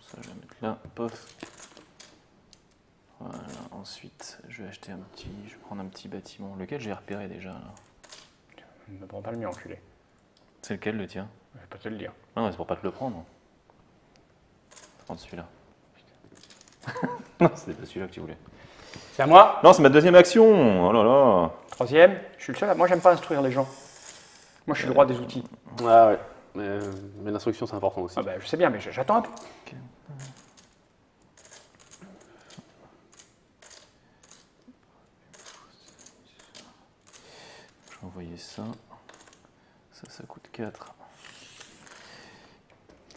Ça, je vais mettre là. Pof. Voilà. Ensuite, je vais acheter je vais prendre un petit bâtiment. Lequel j'ai repéré déjà là?
Ne me prends pas le mien, enculé.
C'est lequel le tien?
Je vais pas te le dire.
Ah non, c'est pour pas te le prendre. Prends celui-là. Non, c'était pas celui-là que tu voulais.
C'est à moi.
Non, c'est ma deuxième action. Oh là là.
Troisième. Je suis le seul. Moi j'aime pas instruire les gens. Moi je suis le roi des outils.
Ah ouais. Mais l'instruction c'est important aussi.
Ah bah, je sais bien, mais j'attends un peu.
Je vais envoyer ça. Ça coûte 4.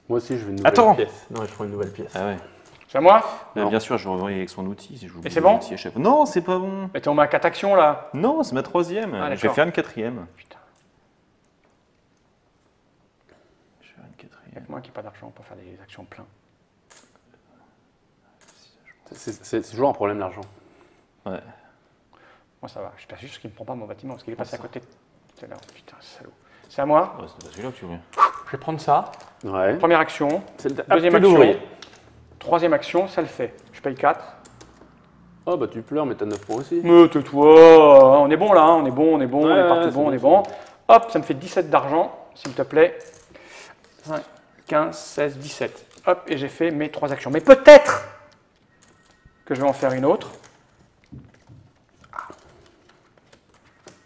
Moi aussi je veux une nouvelle
Attends.
pièce. Non, je prends une nouvelle pièce.
Ah ouais.
C'est à moi.
Bah,
Non.
bien sûr, je vais envoyer avec son outil. Si j'oublie
Et c'est
les
bon
outils à chaque fois. Non, c'est pas bon.
Mais t'es en ma 4 actions là.
Non, c'est ma troisième.
Ah,
je vais
d'accord.
faire une quatrième.
Putain,
Je vais faire une quatrième.
avec moi qui n'ai pas d'argent pour faire des actions plein.
C'est toujours un problème l'argent.
Ouais.
Moi ça va. J'espère juste qu'il ne prend pas mon bâtiment parce qu'il est passé à côté tout à l'heure. Putain, salaud. C'est à moi.
Ouais, c'était pas celui-là que tu voulais.
Je vais prendre ça.
Ouais.
Première action.
C'est le
Deuxième
plus
action.
d'ouvrier.
Troisième action, ça le fait. Je paye 4.
Oh bah tu pleures mais t'as 9 points aussi.
Mais tais-toi, on est bon là, hein, on est bon, on est bon, on
Ouais,
est partout
c'est
bon, on
bon,
est
c'est
bon. Hop, ça me fait 17 d'argent, s'il te plaît. 5, 15, 16, 17. Hop, et j'ai fait mes 3 actions. Mais peut-être que je vais en faire une autre.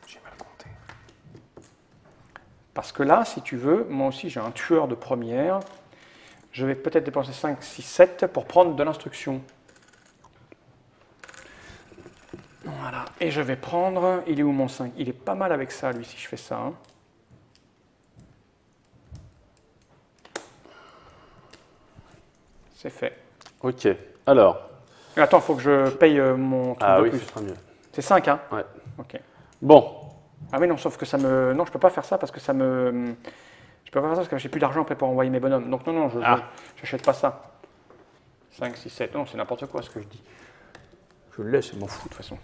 J'ai mal compté.
Parce que là, si tu veux, moi aussi j'ai un tueur de première. Je vais peut-être dépenser 5, 6, 7 pour prendre de l'instruction. Voilà. Et je vais prendre... Il est où mon 5? Il est pas mal avec ça, lui, si je fais ça. Hein. C'est fait.
Ok. Alors.
Attends, il faut que je paye mon truc
Ah
de
oui,
plus.
ce sera mieux.
C'est 5, hein?
Ouais.
Ok.
Bon.
Ah oui, non, sauf que ça me... Non, je peux pas faire ça parce que ça me... Je peux pas faire ça parce que j'ai plus d'argent après pour envoyer mes bonhommes. Donc non, je n'achète pas ça. 5, 6, 7, non, c'est n'importe quoi ce que je dis. Je le laisse, je m'en fous de toute façon.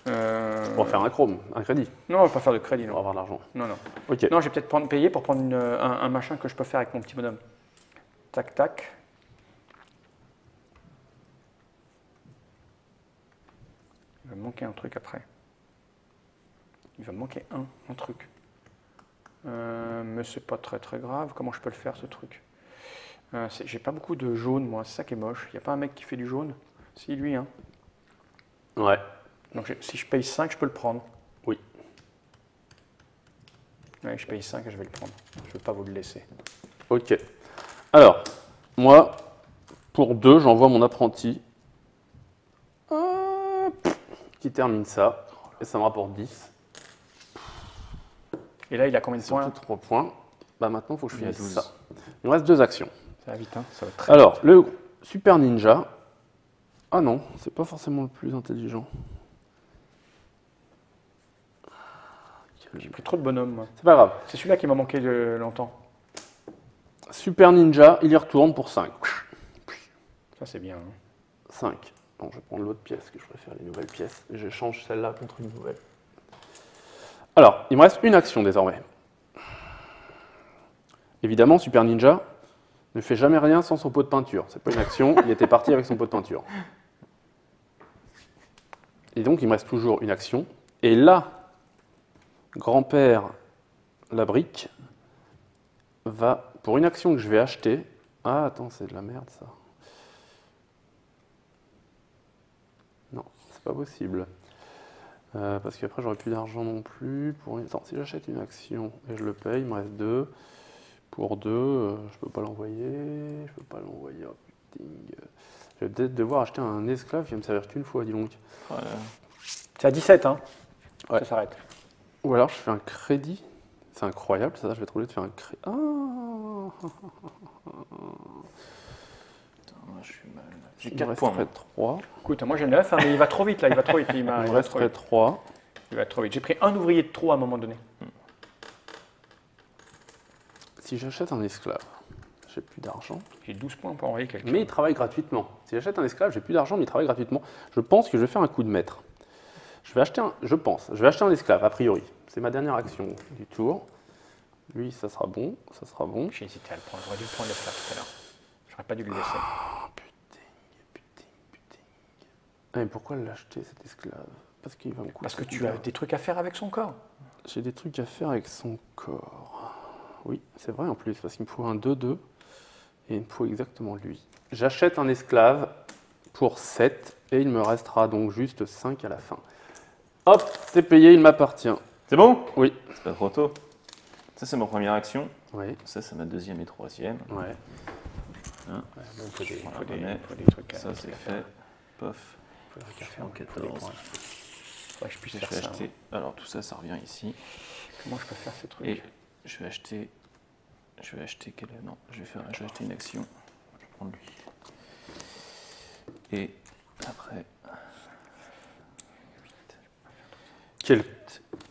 On va faire un chrome, un crédit.
Non, on va pas faire de crédit, non.
On va avoir de l'argent.
Non.
Ok.
Non, je vais peut-être payer pour prendre un machin que je peux faire avec mon petit bonhomme. Tac, tac. Il va me manquer un truc après. Il va me manquer un truc. Mais c'est pas très grave. Comment je peux le faire ce truc? J'ai pas beaucoup de jaune, moi. C'est ça qui est moche. Il n'y a pas un mec qui fait du jaune? Si, lui, hein.
Ouais.
Donc si je paye 5, je peux le prendre.
Oui.
Ouais, je paye 5 et je vais le prendre. Je ne veux pas vous le laisser.
Ok. Alors, moi, pour 2, j'envoie mon apprenti qui termine ça. Et ça me rapporte 10.
Et là, il a combien de points?
3 points. Bah maintenant, il faut que je finisse ça. Il me reste 2 actions.
Ça va vite, hein, ça va très
Alors,
vite.
le Super Ninja. Ah non, c'est pas forcément le plus intelligent.
J'ai pris trop de bonhommes, moi.
C'est pas grave.
C'est celui-là qui m'a manqué longtemps.
Super Ninja, il y retourne pour 5.
Ça, c'est bien. Hein.
5. Bon, je vais prendre l'autre pièce, que je préfère les nouvelles pièces. Et je change celle-là contre une nouvelle. Alors, il me reste une action désormais. Évidemment, Super Ninja ne fait jamais rien sans son pot de peinture. C'est pas une action, il était parti avec son pot de peinture. Et donc, il me reste toujours une action. Et là, grand-père la brique va, pour une action que je vais acheter... Ah, attends, c'est de la merde, ça. Non, c'est pas possible. Parce qu'après, j'aurai plus d'argent non plus. Attends, si j'achète une action et je le paye, il me reste 2. Pour 2, je peux pas l'envoyer. Je peux pas l'envoyer. Oh, putain. Je vais peut-être devoir acheter un esclave qui va me servir qu'une fois, dis donc.
Voilà. C'est à 17, hein.
Ouais.
Ça s'arrête.
Ou alors je fais un crédit. C'est incroyable, ça, je vais trouver de faire un crédit. Ah.
Putain, moi je suis mal.
J'ai 4 points. 3.
Écoute, moi j'ai 9, hein, mais il va trop vite là, il va trop vite. Il
me resterait 3.
Il va trop vite. J'ai pris un ouvrier de trop à un moment donné.
Si j'achète un esclave, j'ai plus d'argent.
J'ai 12 points pour envoyer quelqu'un.
Mais il travaille gratuitement. Si j'achète un esclave, j'ai plus d'argent, mais il travaille gratuitement. Je pense que je vais faire un coup de maître. Je vais acheter un esclave, a priori. C'est ma dernière action du tour. Lui, ça sera bon, ça sera bon.
J'ai hésité à le prendre, j'aurais dû le prendre l'esclave tout à l'heure. J'aurais pas dû le laisser.
Ah, putain. Ah, mais pourquoi l'acheter cet esclave? Parce qu'il va me coûter.
Parce que tu as des trucs à faire avec son corps.
J'ai des trucs à faire avec son corps. Oui, c'est vrai en plus, parce qu'il me faut un 2-2 et il me faut exactement lui. J'achète un esclave pour 7 et il me restera donc juste 5 à la fin. Hop, c'est payé, il m'appartient.
C'est bon?
Oui.
C'est pas trop tôt. Ça, c'est ma première action.
Oui.
Ça, c'est ma deuxième et troisième.
Ouais.
Hein,
Il faut des trucs
ça, c'est fait. Pof.
Il faut des trucs à faire.
En 14.
Ouais, je puisse
Je
faire
vais
ça.
acheter. Alors, tout ça, ça revient ici.
Comment je peux faire ces trucs?
Et je vais acheter. Non, je vais acheter une action. Je vais prendre lui. Et après.
Quel...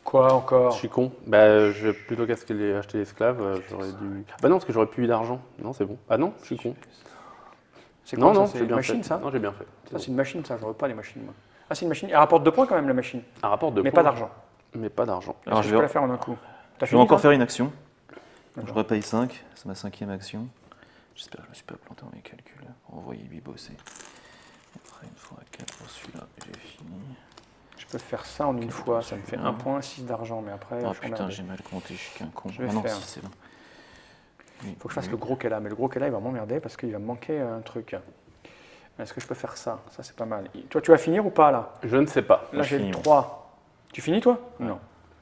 Quoi encore?
Je suis con. Bah, plutôt qu'à ce qu'il ait acheté l'esclave, j'aurais dû. Bah non, parce que j'aurais plus eu d'argent. Non, c'est bon. Ah non, je suis con.
C'est quoi,
Non,
c'est
j'ai
une
bien
machine
fait.
ça?
Non, j'ai bien fait.
Ça, c'est une machine, ça. Je ne veux pas les machines, moi. Ah, c'est une machine. Elle rapporte 2 points quand même, la machine.
Un rapport de
Mais
points.
pas d'argent.
Mais pas d'argent.
Alors,
Je peux la faire en un coup.
Je vais encore faire une action. Je repaye 5. C'est ma 5e action. J'espère que je ne me suis pas planté dans mes calculs. Envoyer lui bosser. Après, une fois à 4 pour celui-là, j'ai fini.
Je peux faire ça en une fois. Ça me fait 1 point, 6 d'argent. Mais après,
oh
je
putain, j'ai mal compté. Je suis qu'un con.
Je vais
non,
faire.
si, c'est bon.
Il faut que je fasse le gros qu'elle a. Mais le gros qu'elle a, il va m'emmerder parce qu'il va me manquer un truc. Est-ce que je peux faire ça? Ça, c'est pas mal. Toi, tu vas finir ou pas, là?
Je ne sais pas.
Là, j'ai le 3. Tu finis, toi? Non.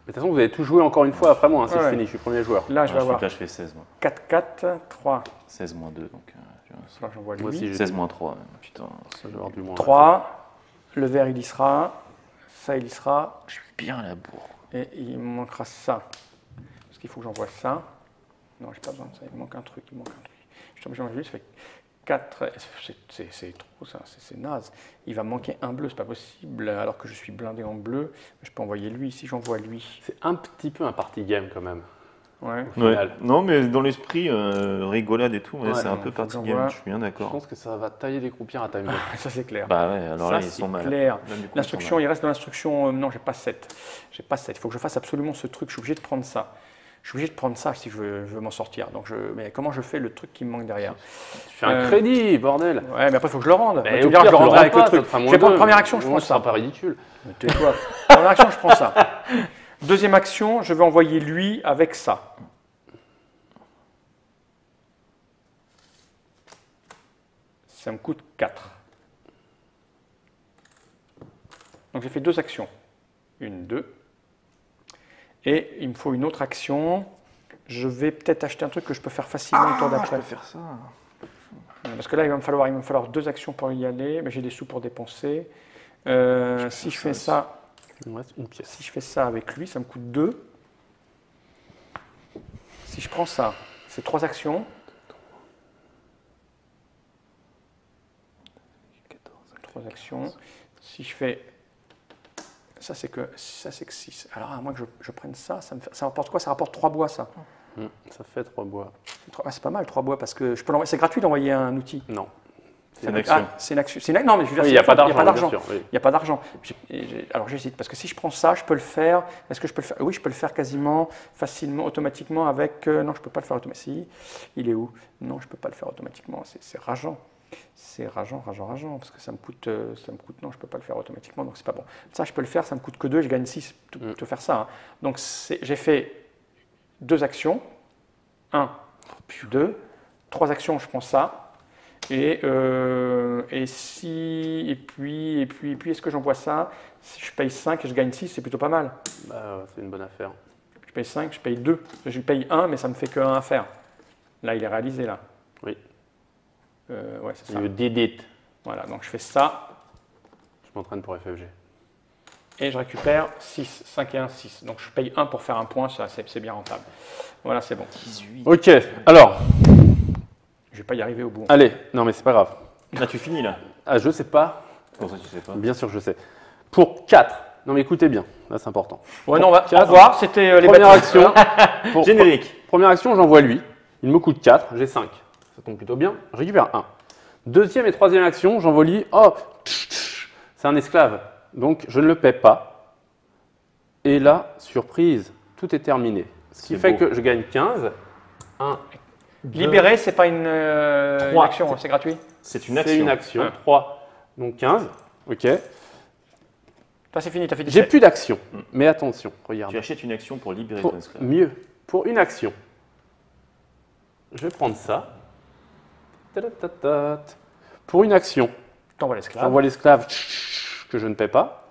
De toute façon, vous avez tout joué encore une fois après moi, hein, si je finis, je suis premier joueur.
Là, je vais avoir
Là, je fais 16, moi.
4, 4, 3.
16 moins 2, donc...
Là, j'envoie
Moi aussi,
lui.
16 moins 3, même. Putain,
Ça doit avoir du moins.
3. Le vert, il y sera. Ça, il y sera.
je suis bien à la bourre.
Et il me manquera ça. Parce qu'il faut que j'envoie ça. Non, j'ai pas besoin de ça. Il me manque un truc. Je suis obligé d'enlever. Ça fait 4. C'est trop ça, c'est naze. Il va me manquer un bleu, c'est pas possible, alors que je suis blindé en bleu. Je peux envoyer lui, si j'envoie lui.
C'est un petit peu un party game quand même.
Ouais.
Non, mais dans l'esprit, rigolade et tout, c'est un peu party game, je suis bien
Je
d'accord.
pense que ça va tailler des croupières à time.
Ça c'est clair.
Bah ouais, alors
ça,
là, ils sont mal.
Clair. L'instruction, il reste dans l'instruction. Non, j'ai pas 7. J'ai pas 7. Il faut que je fasse absolument ce truc. Je suis obligé de prendre ça. Je suis obligé de prendre ça si je veux m'en sortir. Donc mais comment je fais le truc qui me manque derrière?
Tu fais un crédit, bordel.
Ouais, mais après, il faut que je le rende.
Mais
tu me diras, je le rendrai avec le truc.
Je
vais prendre première action, je prends ça.
C'est pas ridicule.
Tais-toi. Première action, je prends ça. Deuxième action, je vais envoyer lui avec ça. Ça me coûte 4. Donc j'ai fait 2 actions. 1, 2. Et il me faut une autre action. Je vais peut-être acheter un truc que je peux faire facilement le tour d'après.
Je peux faire ça.
Parce que là, il va me falloir 2 actions pour y aller, mais j'ai des sous pour dépenser. Si je fais ça,
il me reste une pièce.
Si je fais ça avec lui, ça me coûte 2. Si je prends ça, c'est 3 actions. 3 actions. Si je fais ça, c'est que 6. Alors, à moins que je prenne ça, ça rapporte quoi? Ça rapporte 3 bois, ça.
Ça fait 3 bois.
C'est pas mal, 3 bois, parce que je peux l'envoyer. C'est gratuit d'envoyer un outil.
Non.
C'est une action.
C'est une action. Non, mais je veux dire,
il n'y a pas d'argent.
Il n'y a pas d'argent. Alors j'hésite, parce que si je prends ça, je peux le faire. Est-ce que je peux le faire? Oui, je peux le faire quasiment facilement, automatiquement avec. Non, je ne peux pas le faire automatiquement. Si, il est où? Non, je ne peux pas le faire automatiquement. C'est rageant. C'est rageant, parce que ça me coûte. Non, je ne peux pas le faire automatiquement, donc c'est pas bon. Ça, je peux le faire, ça me coûte que 2, je gagne 6 de faire ça. Hein. Donc j'ai fait 2 actions. 1, 2, 3 actions, je prends ça. Et puis, est-ce que j'envoie ça? Si je paye 5 et je gagne 6, c'est plutôt pas mal.
Bah, c'est une bonne affaire.
Je paye 5, je paye 2. Je paye 1, mais ça me fait que 1 à faire. Là, il est réalisé, là.
Oui.
Ouais, c'est ça.
You did it.
Voilà, donc je fais ça.
Je m'entraîne pour FFG.
Et je récupère 6, 5 et 1, 6. Donc je paye 1 pour faire un point, ça c'est bien rentable. Voilà, c'est bon.
18.
Ok, alors.
Je vais pas y arriver au bout.
Allez, non mais c'est pas grave.
Là, tu finis là.
Ah, je sais pas.
Pour ça, tu sais pas.
Bien sûr, je sais. Pour 4. Non mais écoutez bien, là c'est important.
Ouais, non, on va voir, c'était les
première action.
Générique.
Première action, j'envoie lui. Il me coûte 4, j'ai 5. Ça tombe plutôt bien. Je récupère 1. Deuxième et troisième action, j'envoie lui. Oh, c'est un esclave. Donc je ne le paie pas. Et là, surprise, tout est terminé. Ce qui fait que je gagne 15. 1.
Libérer, c'est pas une action, c'est gratuit.
C'est une action.
C'est une action. 3. Donc 15. Ok.
Toi, c'est fini, tu as fait 17.
J'ai plus d'action. Mais attention, regarde.
Tu achètes une action pour libérer ton esclave.
Mieux. Pour une action, je vais prendre ça. Pour une action,
t'envoies l'esclave.
J'envoie l'esclave que je ne paie pas.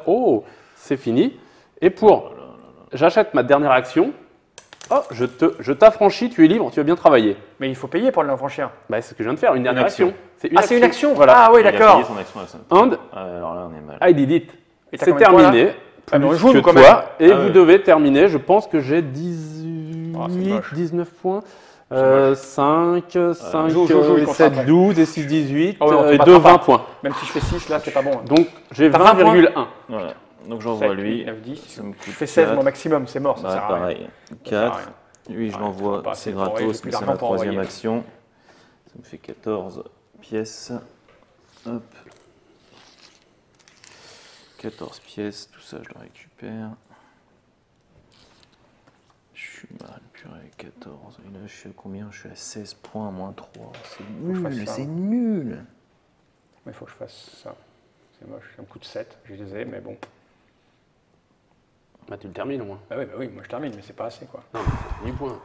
Oh, c'est fini. Et pour, j'achète ma dernière action. Oh, je t'affranchis, tu es libre, tu as bien travaillé.
Mais il faut payer pour l'affranchir.
Bah, c'est ce que je viens de faire, une dernière action.
C'est une action.
Voilà.
Ah oui,
Il a
d'accord.
payé son action à ça. Alors là, on est mal.
I did it.
Et t'as
C'est
combien de points,
terminé.
là? Ah, mais on
Plus
joue,
que
nous, quand
toi.
même.
Et vous devez terminer. Je pense que j'ai 18,
Ah, c'est moche.
19 points.
moche.
5,
joue,
7, 12 et 6, 18.
Oh, non, tu
et
battras
2,
pas.
20 points.
Même si je fais 6, là, c'est pas bon.
Donc j'ai
T'as 20 points.
20,1.
Voilà. Donc j'envoie lui.
9, 10.
Ça me coûte
Je fais 16,
4.
mon maximum, c'est mort, ça
Bah,
sert à rien.
pareil.
Ça sert à
4.
rien.
Lui, je
Ouais,
l'envoie,
pas,
c'est
c'est pour
gratos,
j'ai
mais
plus
c'est
d'argent
ma
pour
troisième
envoyer.
action. Ça me fait 14 pièces. Hop. 14 pièces, tout ça, je le récupère. Je suis mal, purée, 14. Et là, je suis à combien? Je suis à 16 points, moins 3. C'est nul, c'est nul.
Mais il faut que je fasse ça. C'est moche, ça me coûte 7, je les ai, mais bon.
Bah, tu le termines au moins.
Bah oui, moi je termine, mais c'est pas assez, quoi.
Non, mais 10 points.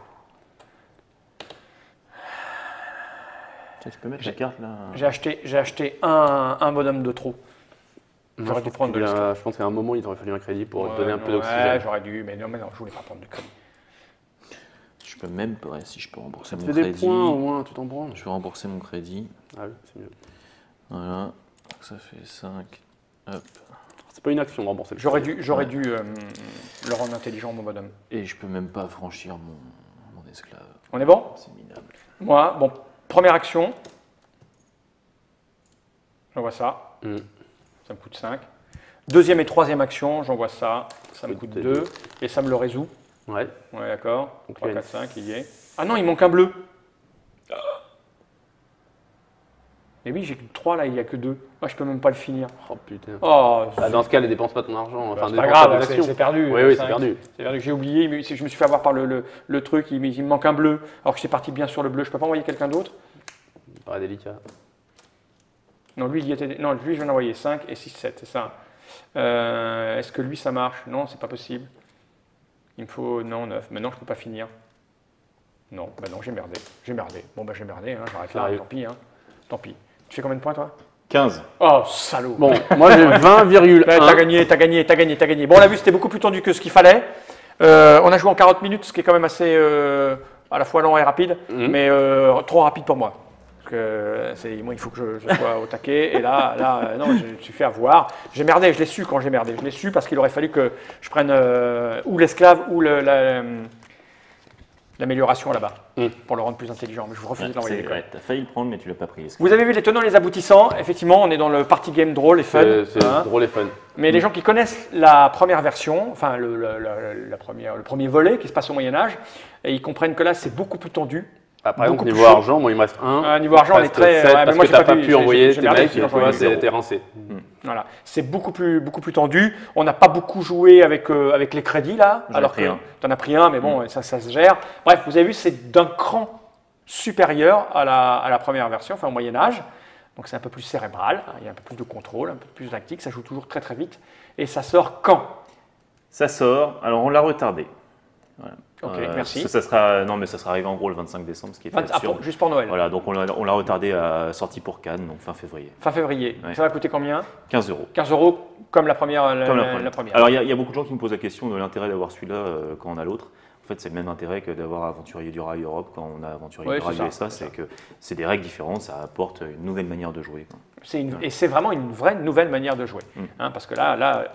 Tiens, tu peux mettre la carte là.
J'ai acheté un bonhomme de trop. J'aurais dû prendre de l'esclave.
Je pense qu'à un moment, il t'aurait fallu un crédit pour te donner un peu
Ouais,
d'oxygène.
j'aurais dû, mais non, je voulais pas prendre de crédit.
Je peux même pas, si je peux rembourser
Ça te
mon
fait des
crédit.
points au moins, tu t'en branles.
Je vais rembourser mon crédit.
Ah oui, c'est mieux.
Voilà. Donc ça fait 5. Hop.
C'est pas une action de rembourser le
J'aurais
crédit.
dû le rendre intelligent, mon bonhomme.
Et je peux même pas franchir mon esclave.
On est bon?
C'est minable.
Moi, bon, Première action. J'envoie ça. Ça me coûte 5. Deuxième et troisième action, j'envoie ça. Ça me coûte 2. Et ça me le résout.
Ouais.
Ouais, d'accord. 3, 4, 5, il y est. Ah non, il manque un bleu. Mais oui, j'ai que 3 là, il n'y a que 2. Moi, je peux même pas le finir.
Oh putain.
Oh,
Dans ce cas, ne dépense pas ton argent. Enfin,
c'est pas grave, c'est perdu.
Oui, oui, c'est perdu.
C'est perdu. J'ai oublié, mais je me suis fait avoir par le truc, il me manque un bleu. Alors que j'étais parti bien sur le bleu. Je peux pas envoyer quelqu'un d'autre?
Pas délicat.
Non, lui, non, lui, je viens d'envoyer 5 et 6, 7, c'est ça. Est-ce que lui, ça marche? Non, c'est pas possible. Il me faut, non, 9. Maintenant, je peux pas finir. Non, bah non, j'ai merdé. J'ai merdé. Bon, bah j'ai merdé, hein, j'arrête là, tant pis. Hein. Tant pis. Tu fais combien de points, toi?
15.
Oh, salaud.
Bon, moi j'ai 20,1.
T'as gagné. Bon, on l'a vu, c'était beaucoup plus tendu que ce qu'il fallait. On a joué en 40 minutes, ce qui est quand même assez à la fois lent et rapide, mais trop rapide pour moi. Parce que moi, il faut que je sois au taquet. Et là, non, je me suis fait avoir. J'ai merdé, je l'ai su quand j'ai merdé. Je l'ai su parce qu'il aurait fallu que je prenne ou l'esclave ou l'amélioration là-bas pour le rendre plus intelligent. Mais je vous refuse de l'envoyer.
Tu as failli le prendre, mais tu l'as pas pris.
Vous avez vu les tenants et les aboutissants. Effectivement, on est dans le party game drôle et fun.
C'est drôle et fun.
Mais les gens qui connaissent la première version, enfin le premier volet qui se passe au Moyen-Âge, ils comprennent que là, c'est beaucoup plus tendu.
Par exemple, niveau argent, moi il me reste 1.
Niveau argent, on est très.
Parce que tu n'as pas pu envoyer tes mecs, t'es rincé.
Voilà, c'est beaucoup plus tendu. On n'a pas beaucoup joué avec les crédits là, alors que tu en as pris un, mais bon, ça se gère. Bref, vous avez vu, c'est d'un cran supérieur à la première version, enfin au Moyen-Âge. Donc c'est un peu plus cérébral, il y a un peu plus de contrôle, un peu plus tactique, ça joue toujours très très vite. Et ça sort quand?
Ça sort, alors on l'a retardé. Voilà.
Ok, merci.
Ça sera arrivé en gros le 25 décembre, ce qui est absurde.
Juste pour Noël.
Voilà, donc on l'a retardé à sortie pour Cannes, donc fin février.
Fin février. Ouais. Ça va coûter combien?
15 €.
15 € comme la première.
Alors il y a beaucoup de gens qui me posent la question de l'intérêt d'avoir celui-là quand on a l'autre. En fait, c'est le même intérêt que d'avoir Aventurier du Rail Europe quand on a Aventurier du Rail USA, c'est que c'est des règles différentes, ça apporte une nouvelle manière de jouer.
Et c'est vraiment une vraie nouvelle manière de jouer. Parce que là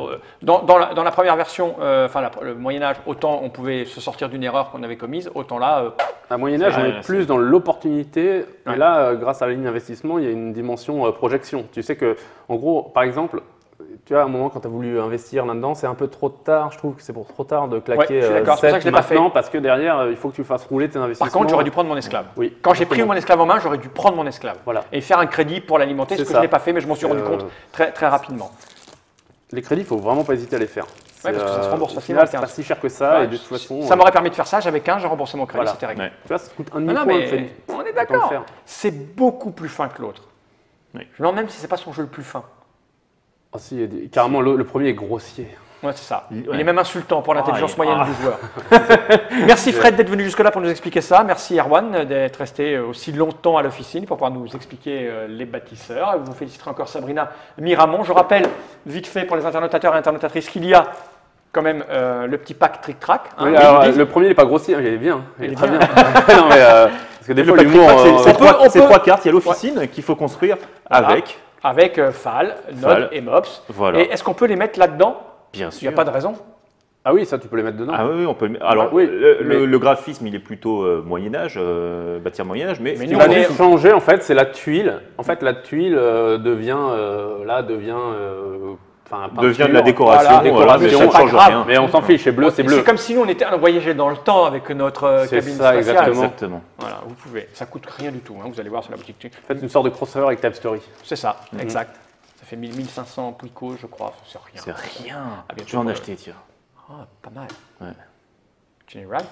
dans la première version, le Moyen-Âge, autant on pouvait se sortir d'une erreur qu'on avait commise, autant là.
À Moyen-Âge, on est plus dans l'opportunité. Et là, grâce à la ligne d'investissement, il y a une dimension projection. Tu sais que, en gros, par exemple, tu vois, à un moment, quand tu as voulu investir là-dedans, c'est un peu trop tard. Je trouve que c'est trop tard de claquer 7 maintenant parce que derrière, il faut que tu fasses rouler tes investissements.
Par contre, j'aurais dû prendre mon esclave.
Oui,
quand j'ai pris mon esclave en main, j'aurais dû prendre mon esclave et faire un crédit pour l'alimenter, ce que je n'ai pas fait, mais je m'en suis rendu compte très, très rapidement.
Les crédits, il ne faut vraiment pas hésiter à les faire.
Oui, parce que ça se rembourse facilement.
C'est pas si cher que ça. Et de toute façon,
ça m'aurait permis de faire ça. J'avais 15, j'ai remboursé mon crédit, c'était réglé.
Tu vois, ça coûte un demi-point de crédit.
On est d'accord. C'est beaucoup plus fin que l'autre. Je me demande même si ce n'est pas son jeu le plus fin.
Ah si, carrément, le premier est grossier.
Ouais, c'est ça. Il est même insultant pour l'intelligence moyenne du joueur. Merci Fred d'être venu jusque-là pour nous expliquer ça. Merci Erwan d'être resté aussi longtemps à l'officine pour pouvoir nous expliquer les bâtisseurs. Je vous féliciterai encore Sabrina Miramont. Je rappelle vite fait pour les internautateurs et internautatrices qu'il y a quand même le petit pack Trick Track.
Oui, alors, le premier n'est pas grossier, il est bien. Il est très bien. Non, mais, parce que des fois, l'humour,
c'est 3 cartes. Il y a l'officine qu'il faut construire avec.
Avec Fal, Nod et Mops.
Voilà.
Et est-ce qu'on peut les mettre là-dedans?
Bien sûr.
Il n'y a pas de raison.
Ah oui, ça tu peux les mettre dedans.
Ah oui, on peut. Alors le graphisme, il est plutôt Moyen Âge, bâtir Moyen Âge, mais
ce qui va changer en fait, c'est la tuile. En fait, la tuile devient
de la décoration.
Mais ça ne change rien. Mais on s'en fiche, c'est bleu, c'est bleu.
C'est comme si nous on voyageait dans le temps avec notre cabine spatiale.
Exactement.
Voilà, vous pouvez. Ça coûte rien du tout. Vous allez voir sur la boutique.
Faites une sorte de crossover avec Tab Story.
C'est ça, exact. Ça fait 1500 Quico, je crois. C'est rien.
C'est rien. Je vais en acheter, tiens.
Ah, pas mal.
Ouais.
Général.